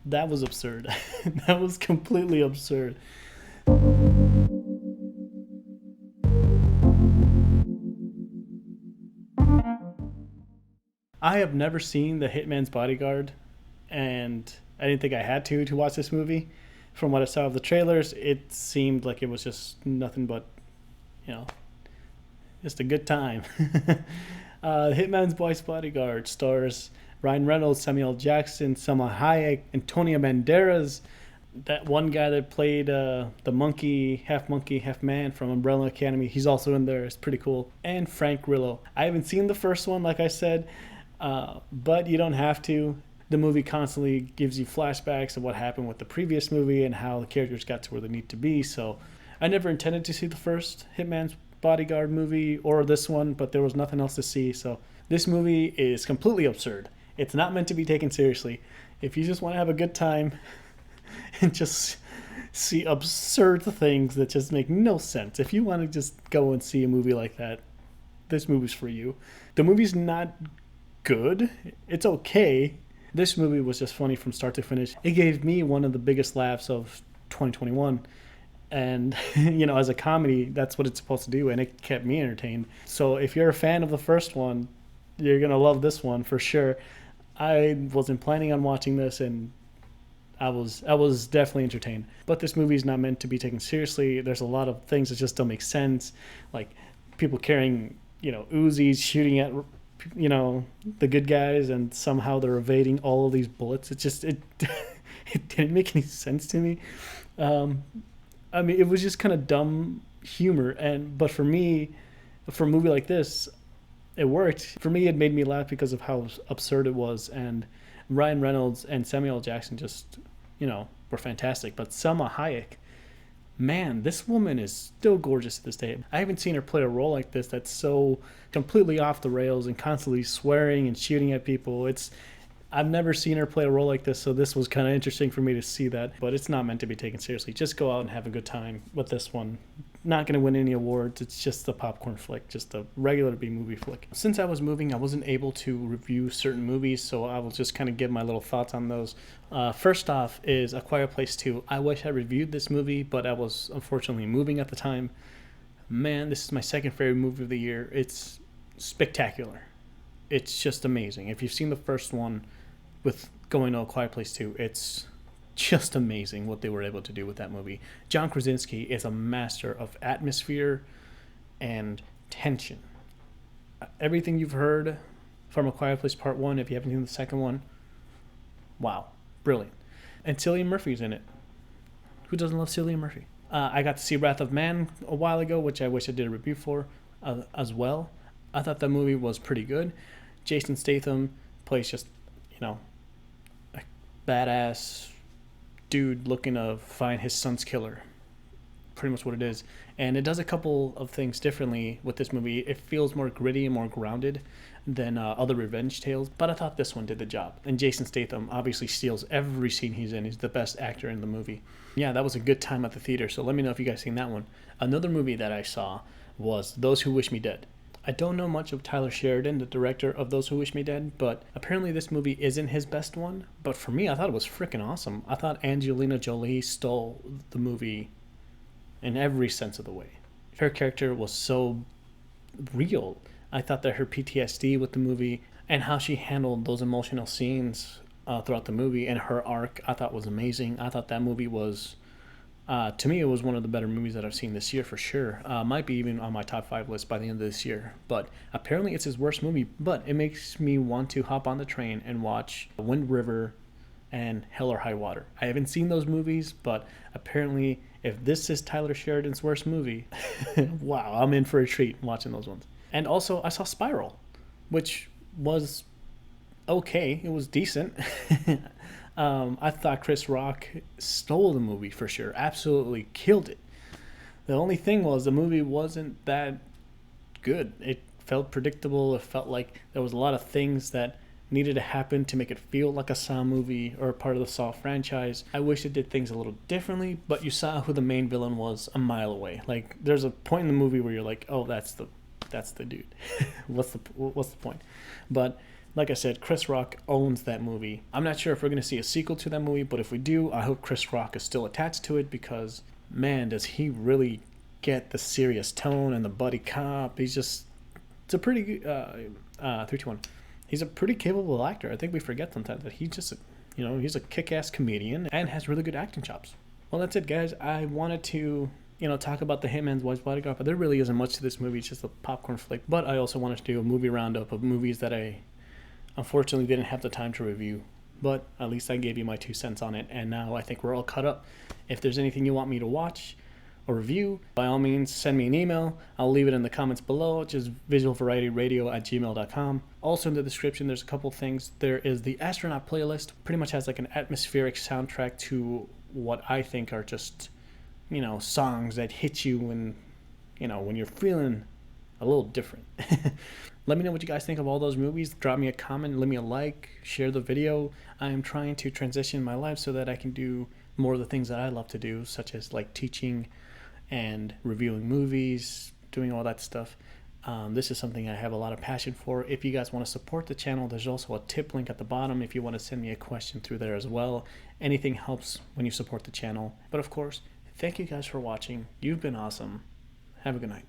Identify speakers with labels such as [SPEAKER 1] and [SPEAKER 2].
[SPEAKER 1] That was absurd. That was completely absurd. I have never seen The Hitman's Bodyguard, and I didn't think I had to watch this movie. From what I saw of the trailers, it seemed like it was just nothing but, you know, just a good time. Hitman's Bodyguard stars Ryan Reynolds, Samuel Jackson, Selma Hayek, Antonio Banderas, that one guy that played the monkey, half man from Umbrella Academy. He's also in there. It's pretty cool. And Frank Grillo. I haven't seen the first one, like I said, but you don't have to. The movie constantly gives you flashbacks of what happened with the previous movie and how the characters got to where they need to be. So I never intended to see the first Hitman's Bodyguard movie or this one, but there was nothing else to see. So this movie is completely absurd. It's not meant to be taken seriously. If you just want to have a good time and just see absurd things that just make no sense, if you want to just go and see a movie like that, this movie's for you. The movie's not good. It's okay. This movie was just funny from start to finish. It gave me one of the biggest laughs of 2021. And, as a comedy, that's what it's supposed to do. And it kept me entertained. So if you're a fan of the first one, you're going to love this one for sure. I wasn't planning on watching this, and I was definitely entertained. But this movie is not meant to be taken seriously. There's a lot of things that just don't make sense. Like people carrying, Uzis, shooting at the good guys, and somehow they're evading all of these bullets. It it didn't make any sense to me. It was just kind of dumb humor, but for me, for a movie like this, it worked. For me, it made me laugh because of how absurd it was, and Ryan Reynolds and Samuel Jackson just were fantastic. But Selma Hayek, man, this woman is still gorgeous to this day. I haven't seen her play a role like this that's so completely off the rails and constantly swearing and shooting at people. I've never seen her play a role like this, so this was kind of interesting for me to see that. But it's not meant to be taken seriously. Just go out and have a good time with this one. Not going to win any awards. It's just a popcorn flick, just a regular B-movie flick. Since I was moving, I wasn't able to review certain movies, so I will just kind of give my little thoughts on those. First off is A Quiet Place 2. I wish I reviewed this movie, but I was unfortunately moving at the time. Man, this is my second favorite movie of the year. It's spectacular. It's just amazing. If you've seen the first one with going to A Quiet Place 2, it's just amazing what they were able to do with that movie. John Krasinski is a master of atmosphere and tension. Everything you've heard from A Quiet Place Part 1, if you haven't seen the second one, wow, brilliant. And Cillian Murphy's in it. Who doesn't love Cillian Murphy? I got to see Wrath of Man a while ago, which I wish I did a review for as well. I thought that movie was pretty good. Jason Statham plays just, a badass dude looking to find his son's killer. Pretty much what it is. And it does a couple of things differently with this movie. It feels more gritty and more grounded than other revenge tales, but I thought this one did the job. And Jason Statham obviously steals every scene he's in. He's the best actor in the movie. Yeah, that was a good time at the theater, so let me know if you guys seen that one. Another movie that I saw was Those Who Wish Me Dead. I don't know much of Tyler Sheridan, the director of Those Who Wish Me Dead, but apparently this movie isn't his best one. But for me, I thought it was freaking awesome. I thought Angelina Jolie stole the movie in every sense of the way. Her character was so real. I thought that her PTSD with the movie and how she handled those emotional scenes throughout the movie and her arc, I thought was amazing. I thought that movie was, to me, it was one of the better movies that I've seen this year for sure. Might be even on my top 5 list by the end of this year. But apparently it's his worst movie. But it makes me want to hop on the train and watch Wind River and Hell or High Water. I haven't seen those movies, but apparently if this is Tyler Sheridan's worst movie, wow, I'm in for a treat watching those ones. And also, I saw Spiral, which was okay. It was decent. I thought Chris Rock stole the movie for sure. Absolutely killed it. The only thing was the movie wasn't that good. It felt predictable. It felt like there was a lot of things that needed to happen to make it feel like a Saw movie or part of the Saw franchise. I wish it did things a little differently, but you saw who the main villain was a mile away. Like, there's a point in the movie where you're like, oh, that's the dude. What's the point? But Like I said, Chris Rock owns that movie. I'm not sure if we're going to see a sequel to that movie, but if we do, I hope Chris Rock is still attached to it, because, man, does he really get the serious tone and the buddy cop. He's just, it's a pretty, 321. He's a pretty capable actor. I think we forget sometimes that he's just, he's a kick-ass comedian and has really good acting chops. Well, that's it, guys. I wanted to, talk about the Hitman's Wife's Bodyguard, but there really isn't much to this movie. It's just a popcorn flick. But I also wanted to do a movie roundup of movies that I unfortunately didn't have the time to review. But at least I gave you my 2 cents on it, and now I think we're all caught up. If there's anything you want me to watch or review, by all means, send me an email. I'll leave it in the comments below, just visualvarietyradio@gmail.com. Also in the description, there's a couple things. There is the Astronaut playlist, pretty much has like an atmospheric soundtrack to what I think are just, songs that hit you when you're feeling a little different. Let me know what you guys think of all those movies. Drop me a comment, leave me a like, share the video. I am trying to transition my life so that I can do more of the things that I love to do, such as like teaching and reviewing movies, doing all that stuff. This is something I have a lot of passion for. If you guys want to support the channel, there's also a tip link at the bottom if you want to send me a question through there as well. Anything helps when you support the channel. But of course, thank you guys for watching. You've been awesome. Have a good night.